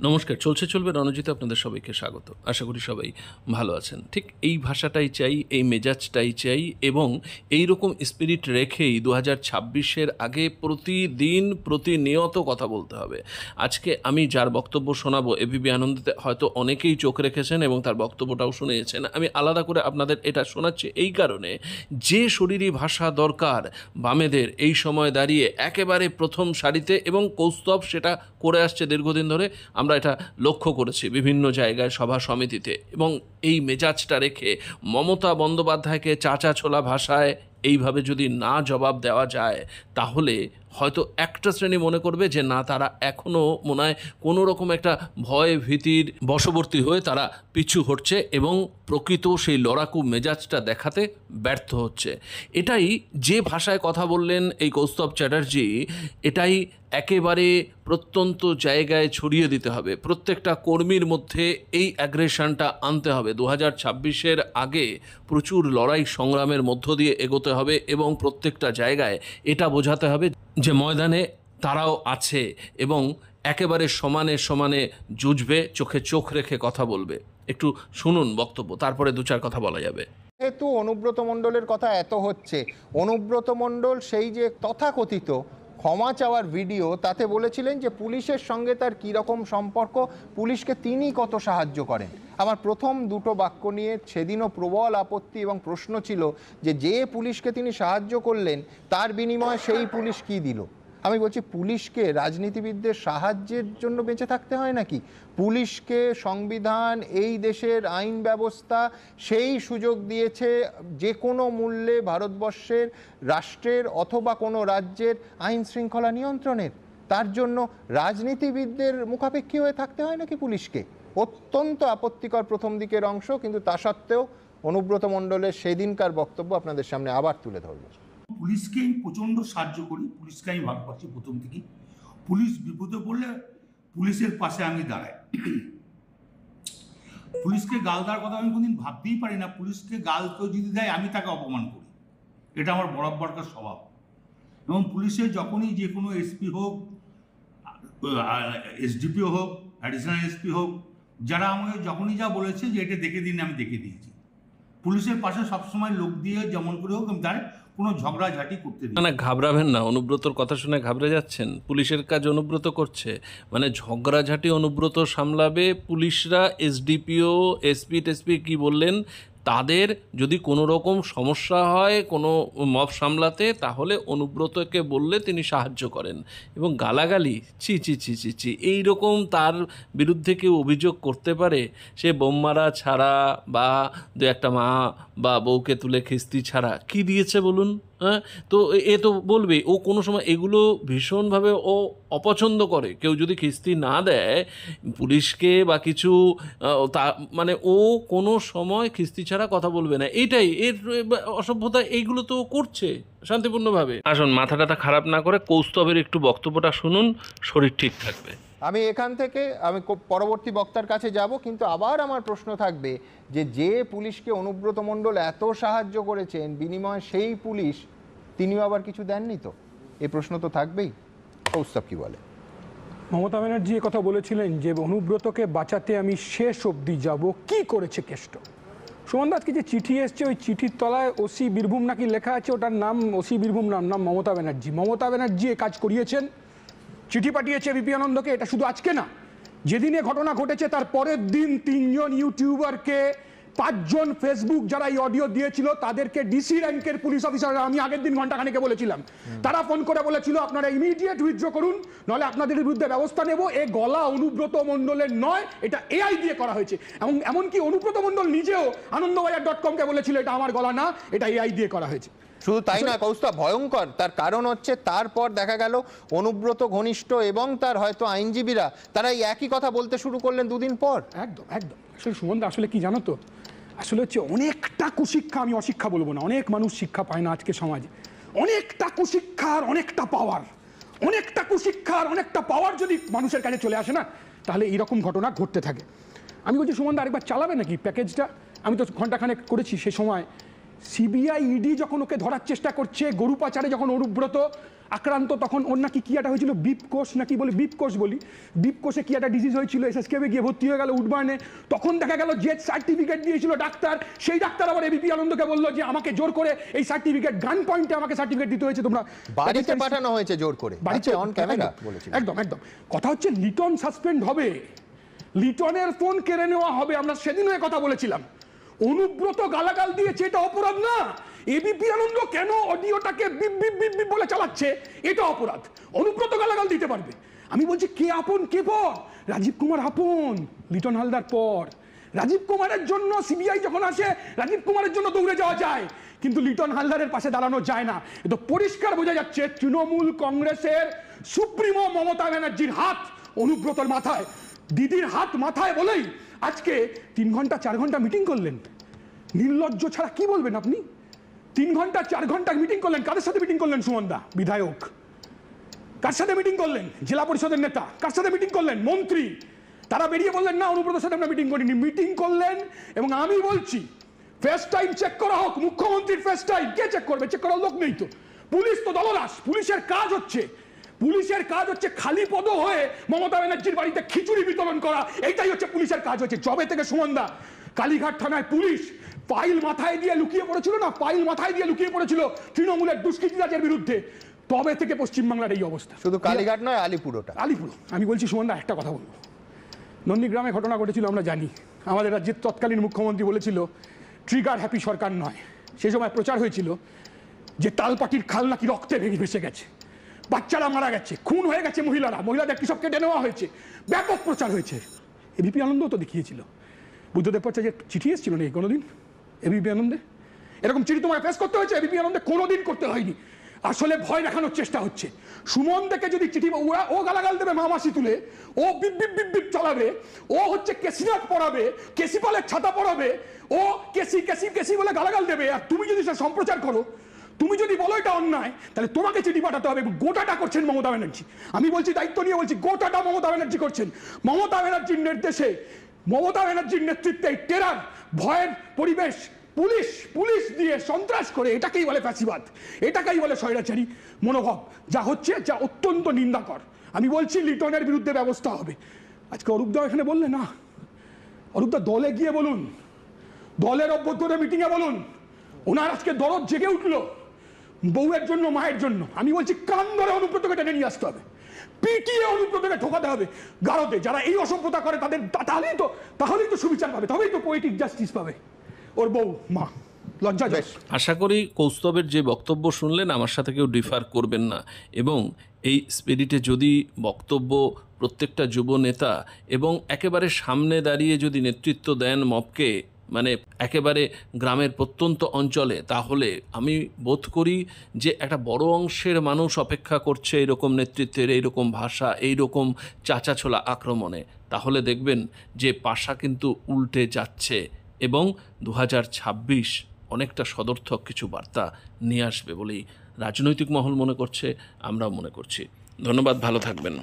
নমস্কার, চলছে চলবে রণজিতে আপনাদের সবাইকে স্বাগত। আশা করি সবাই ভালো আছেন। ঠিক এই ভাষাটাই চাই, এই মেজাজটাই চাই এবং এই রকম স্পিরিট রেখেই 2026-এর আগে প্রতিদিন প্রতিনিয়ত কথা বলতে হবে। আজকে আমি যার বক্তব্য শোনাবো এবিপি আনন্দতে হয়তো অনেকেই চোখ রেখেছেন এবং তার বক্তব্যটাও শুনেছেন। আমি আলাদা করে আপনাদের এটা শোনাচ্ছি এই কারণে, যে শরীরী ভাষা দরকার বামেদের এই সময় দাঁড়িয়ে একেবারে প্রথম সারিতে, এবং কৌস্তব সেটা করে আসছে দীর্ঘদিন ধরে। আমরা এটা লক্ষ্য করেছি বিভিন্ন জায়গায়, সভা সমিতিতে, এবং এই মেজাজটা রেখে মমতা বন্দ্যোপাধ্যায়কে চাচা ছোলা ভাষায় এইভাবে যদি না জবাব দেওয়া যায়, তাহলে হয়তো একটা শ্রেণী মনে করবে যে না, তারা এখনও মনে হয় কোনো রকম একটা ভয় ভীতির বশবর্তী হয়ে তারা পিছু হটছে এবং প্রকৃত সেই লড়াকু মেজাজটা দেখাতে ব্যর্থ হচ্ছে। এটাই যে ভাষায় কথা বললেন এই কৌস্তব চ্যাটার্জি, এটাই একেবারে প্রত্যন্ত জায়গায় ছড়িয়ে দিতে হবে। প্রত্যেকটা কর্মীর মধ্যে এই অ্যাগ্রেশনটা আনতে হবে। 2026-এর আগে প্রচুর লড়াই সংগ্রামের মধ্য দিয়ে এগোতে হবে এবং প্রত্যেকটা জায়গায় এটা বোঝাতে হবে যে ময়দানে তারাও আছে এবং একেবারে সমানে সমানে যুঝবে, চোখে চোখ রেখে কথা বলবে। একটু শুনুন বক্তব্য, তারপরে দু চার কথা বলা যাবে। যেহেতু অনুব্রত মণ্ডলের কথা এত হচ্ছে, অনুব্রত মণ্ডল সেই যে তথাকথিত ক্ষমা চাওয়ার ভিডিও, তাতে বলেছিলেন যে পুলিশের সঙ্গে তার কীরকম সম্পর্ক, পুলিশকে তিনি কত সাহায্য করেন। আমার প্রথম দুটো বাক্য নিয়ে সেদিনও প্রবল আপত্তি এবং প্রশ্ন ছিল যে পুলিশকে তিনি সাহায্য করলেন তার বিনিময়ে সেই পুলিশ কী দিল। আমি বলছি, পুলিশকে রাজনীতিবিদদের সাহায্যের জন্য বেঁচে থাকতে হয় নাকি? পুলিশকে সংবিধান, এই দেশের আইন ব্যবস্থা সেই সুযোগ দিয়েছে যে কোনো মূল্যে ভারতবর্ষের রাষ্ট্রের অথবা কোনো রাজ্যের আইন শৃঙ্খলা নিয়ন্ত্রণের। তার জন্য রাজনীতিবিদদের মুখাপেক্ষী হয়ে থাকতে হয় নাকি পুলিশকে? অত্যন্ত আপত্তিকর প্রথম দিকের অংশ, কিন্তু তা সত্ত্বেও অনুব্রত মণ্ডলের সেদিনকার বক্তব্য আপনাদের সামনে আবার তুলে ধরব। পুলিশকে আমি প্রচণ্ড সাহায্য করি, পুলিশকে আমি ভালোবাসি প্রথম থেকেই। পুলিশ বিপদে পড়লে পুলিশের পাশে আমি দাঁড়াই। পুলিশকে গাল দেওয়ার কথা আমি কোনদিন ভাবতেই পারি না। পুলিশকে গাল কেউ যদি দেয় আমি তাকে অপমান করি, এটা আমার বরাবরকার স্বভাব। এবং পুলিশের যখনই যে কোনো এসপি হোক, এসডিপিও হোক, অ্যাডিশনাল এসপি হোক, যারা আমাকে যখনই যা বলেছে যে এটা দেখে দিন, আমি দেখে দিয়েছি। পুলিশের পাশে সবসময় লোক দিয়ে যেমন করে হোক আমি তার কোনো ঝগড়াঝাটি করতে দিই না, ঘাবড়াবেন না। অনুব্রতর কথা শুনে ঘাবড়ে যাচ্ছেন? পুলিশের কাজ অনুব্রত করছে, মানে ঝগড়াঝাটি অনুব্রত সামলাবে। পুলিশরা এসডিপিও, এসপি টেসপি কি বললেন, তাদের যদি কোনো রকম সমস্যা হয় কোনো মব সামলাতে, তাহলে অনুব্রতকে বললে তিনি সাহায্য করেন। এবং গালাগালি, ছি ছি ছি ছি ছি, এইরকম তার বিরুদ্ধে কেউ অভিযোগ করতে পারে? সে বোমমারা ছাড়া বা দু একটা মা বা বউকে তুলে খিস্তি ছাড়া কি দিয়েছে বলুন? হ্যাঁ, তো এ তো বলবে ও কোনো সময় এগুলো ভীষণভাবে ও অপছন্দ করে। কেউ যদি খিস্তি না দেয় পুলিশকে বা কিছু, তা মানে ও কোনো সময় খিস্তি ছাড়া কথা বলবে না। এইটাই এর অসভ্যতা। এইগুলো তো করছে শান্তিপূর্ণভাবে। আসুন, মাথাটা খারাপ না করে কৌস্তবের একটু বক্তব্যটা শুনুন, শরীর ঠিক থাকবে। আমি এখান থেকে পরবর্তী বক্তার কাছে যাব, কিন্তু আবার আমার প্রশ্ন থাকবে যে পুলিশকে অনুব্রত মণ্ডল এত সাহায্য করেছেন, বিনিময়ে সেই পুলিশ তিনিও আবার কিছু দেননি, তো এই প্রশ্ন তো থাকবেই। কৌস্তব কি বলে? মমতা ব্যানার্জি কথা বলেছিলেন যে অনুব্রতকে বাঁচাতে আমি শেষ অবধি যাব। কি করেছে কেষ্ট? সুমন দা, আজকে যে চিঠি এসছে, ওই চিঠির তলায় ওসি বীরভূম নাকি লেখা আছে, ওটার নাম ওসি বীরভূম, নাম মমতা ব্যানার্জি। মমতা ব্যানার্জি এ কাজ করিয়েছেন, চিঠি পাঠিয়েছে এবিপি আনন্দকে। এটা শুধু আজকে না, যেদিনে ঘটনা ঘটেছে তার পরের দিন 3 জন ইউটিউবারকে, 5 জন ফেসবুক যারা এই অডিও দিয়েছিল তাদেরকে ডিসি র্যাঙ্কের পুলিশ অফিসাররা, আমি আগের দিন ঘন্টাখানেকে বলেছিলাম, তারা ফোন করে বলেছিল আপনারা ইমিডিয়েট উইথড্র করুন, নাহলে আপনাদের বিরুদ্ধে ব্যবস্থা নেব। এ গলা অনুব্রত মণ্ডলের নয়, এটা এআই দিয়ে করা হয়েছে। এবং এমনকি অনুব্রত মণ্ডল নিজেও আনন্দবাজার.com-কে বলেছিল এটা আমার গলা না, এটা এআই দিয়ে করা হয়েছে। শুধু তাই না কৌস্তব, ভয়ঙ্কর তার কারণ হচ্ছে তারপর দেখা গেল অনুব্রত ঘনিষ্ঠ এবং তার হয়তো আইনজীবীরা তারা এই একই কথা বলতে শুরু করলেন দুদিন পর। একদম একদম। আসলে সুমন দা, আসলে কি জানো তো, আসলে হচ্ছে অনেকটা কুশিক্ষা, আমি অশিক্ষা বলবো না, অনেক মানুষ শিক্ষা পায় না আজকে সমাজে। অনেকটা কুশিক্ষার অনেকটা পাওয়ার, অনেকটা কুশিক্ষার অনেকটা পাওয়ার যদি মানুষের কাছে চলে আসে না, তাহলে এইরকম ঘটনা ঘটতে থাকে। আমি বলছি সুমন দা, আরেকবার চালাবে নাকি প্যাকেজটা? আমি তো ঘন্টাখানেক করেছি, সে সময় সিবিআই ইডি যখন ওকে ধরার চেষ্টা করছে, গরু পাচারে যখন অনুব্রত আক্রান্ত, তখন ওর নাকি কি একটা হয়েছিল, বিপকোষ নাকি বলি, বিপকোষ বলি, বিপকোষে কি একটা ডিজিজ হয়েছিল, এসএসকেমে গিয়ে ভর্তি হয়ে গেল উডবার্নে। তখন দেখা গেল যে সার্টিফিকেট দিয়েছিল ডাক্তার, সেই ডাক্তার আবার এবিপি আনন্দকে বললো যে আমাকে জোর করে এই সার্টিফিকেট, গান পয়েন্টে আমাকে সার্টিফিকেট দিতে হয়েছে, তোমরা বাড়িতে পাঠানো হয়েছে জোর করে, বাড়িতে অন ক্যামেরা বলেছিল। একদম একদম। কথা হচ্ছে লিটন সাসপেন্ড হবে, লিটনের ফোন কেড়ে নেওয়া হবে। আমরা সেদিনও কথা বলেছিলাম, অনুব্রত গালাগাল দিয়েছে, এটা অপরাধ না। এবিপি আনন্দ কেন অডিওটাকে বিপ বিপ বিপ বিপ বলে চালাচ্ছে, এটা অপরাধ। অনুব্রত গালাগাল দিতে পারবে। আমি বলছি কে আপন কে পর? রাজীব কুমার আপন, লিটন হালদার পর। রাজীব কুমারের জন্য সিবিআই যখন আসে, রাজীব কুমারের জন্য দৌড়ে যাওয়া যায়, কিন্তু লিটন হালদারের পাশে দাঁড়ানো যায় না। এটা পরিষ্কার বোঝা যাচ্ছে তৃণমূল কংগ্রেসের সুপ্রিমো মমতা ব্যানার্জির হাত অনুব্রতর মাথায়, দিদির হাত মাথায় বলেই আজকে 3 ঘন্টা 4 ঘন্টা মিটিং করলেন। নির্লজ্জ ছাড়া কি বলবেন আপনি? 3 ঘন্টা 4 ঘন্টা মিটিং করলেন। কাদের সাথে মিটিং করলেন? সুমনদা বিধায়ক। কার সাথে মিটিং করলেন? জেলা পরিষদের নেতা। কার সাথে মিটিং করলেন? মন্ত্রী। তারা বেরিয়ে বললেন না অনুব্রতের সাথে আমরা মিটিং করিনি। মিটিং করলেন, এবং আমি বলছি ফেস টাইম চেক করা হোক, মুখ্যমন্ত্রীর ফেস টাইম কে চেক করবে? চেক করার লোক নেই তো। পুলিশ তো দলদাস। পুলিশের কাজ হচ্ছে খালি পদ হয়ে মমতা ব্যানার্জির বাড়িতে খিচুড়ি বিতরণ করা, এইটাই হচ্ছে পুলিশের কাজ হচ্ছে। জবে থেকে সুমনদা কালীঘাট থানায় পুলিশ ফাইল মাথায় দিয়ে লুকিয়ে পড়েছিল না, ফাইল মাথায় দিয়ে লুকিয়ে পড়েছিল তৃণমূলের দুষ্কৃতীরাজের বিরুদ্ধে, তবে থেকে পশ্চিমবাংলার এই অবস্থা। শুধু কালীঘাট নয়, আলিপুরটা। আলিপুর। আমি বলছি সুমনদা একটা কথা বলবো, নন্দীগ্রামে ঘটনা ঘটেছিল আমরা জানি। আমাদের রাজ্যের তৎকালীন মুখ্যমন্ত্রী বলেছিল ট্রিগার হ্যাপি সরকার নয়। সেই সময় প্রচার হয়েছিল যে তালপাটির খাল নাকি রক্তে ভেসে গেছে, বাচ্চারা মারা গেছে, খুন হয়ে গেছে, মহিলাদের কৃষক কেটে নেওয়া হয়েছে, ব্যাপক প্রচার হয়েছে। এবিপি আনন্দ তো দেখিয়েছিল। বুদ্ধদেব ভট্টাচার্যের চিঠি এসেছিল নাকি কোনোদিন এবিপি আনন্দে? এরকম চিঠি তোমায় ফেস করতে হয়েছে? এবিপি আনন্দে কোনোদিন করতে হয়নি। আসলে ভয় দেখানোর চেষ্টা হচ্ছে। সুমন থেকে যদি চিঠি, ও গালাগাল দেবে মামাসি তুলে, ও বিপ বিপ বিপ বিপ চালাবে, ও হচ্ছে কেসিনাট পড়াবে, কেসিপালের ছাতা পড়াবে, ও কেসি কেসি কেসি বলে গালাগাল দেবে, আর তুমি যদি সেটা সম্প্রচার করো, তুমি যদি বলো এটা অন্যায়, তাহলে তোমাকে চিঠি পাঠাতে হবে। গোটাটা করছেন মমতা ব্যানার্জি। আমি বলছি, দায়িত্ব নিয়ে বলছি, গোটাটা মমতা ব্যানার্জি করছেন। মমতা ব্যানার্জির নির্দেশে, মমতা ব্যানার্জির নেতৃত্বে টেরার, ভয়ের পরিবেশ, পুলিশ দিয়ে সন্ত্রাস করে, এটাকেই বলে ফ্যাসিবাদ, এটাকেই বলে স্বৈরাচারী মনোভাব। যা হচ্ছে, যা অত্যন্ত নিন্দাকর। আমি বলছি লিটনের বিরুদ্ধে ব্যবস্থা হবে। আজকে অরূপদা এখানে বললে না, অরূপদা দলে গিয়ে বলুন, দলের অভ্যন্তরে মিটিংয়ে বলুন, ওনার আজকে দরদ জেগে উঠলো বউয়ের জন্য, মায়ের জন্য। আমি বলছি কান ধরে অনুব্রতকে টেনে নিয়ে আসতে হবে, পিটিয়ে অনুব্রতকে ঠোকাতে হবে গারদে। যারা এই অসভ্যতা করে তাদের তাহলেই তো সুবিচার পাবে, তবেই তো পোয়েটিক জাস্টিস পাবে ওর বউ মা। লজ্জা যায়। আশা করি কৌস্তবের যে বক্তব্য শুনলেন আমার সাথে কেউ ডিফার করবেন না, এবং এই স্পিরিটে যদি বক্তব্য প্রত্যেকটা যুব নেতা এবং একেবারে সামনে দাঁড়িয়ে যদি নেতৃত্ব দেন মবকে, মানে একেবারে গ্রামের প্রত্যন্ত অঞ্চলে, তাহলে আমি বোধ করি যে একটা বড় অংশের মানুষ অপেক্ষা করছে এইরকম নেতৃত্বের, এইরকম ভাষা, এইরকম চাচাছোলা আক্রমণে। তাহলে দেখবেন যে পাশা কিন্তু উল্টে যাচ্ছে, এবং 2026 অনেকটা সদর্থক কিছু বার্তা নিয়ে আসবে বলেই রাজনৈতিক মহল মনে করছে, আমরাও মনে করছি। ধন্যবাদ, ভালো থাকবেন।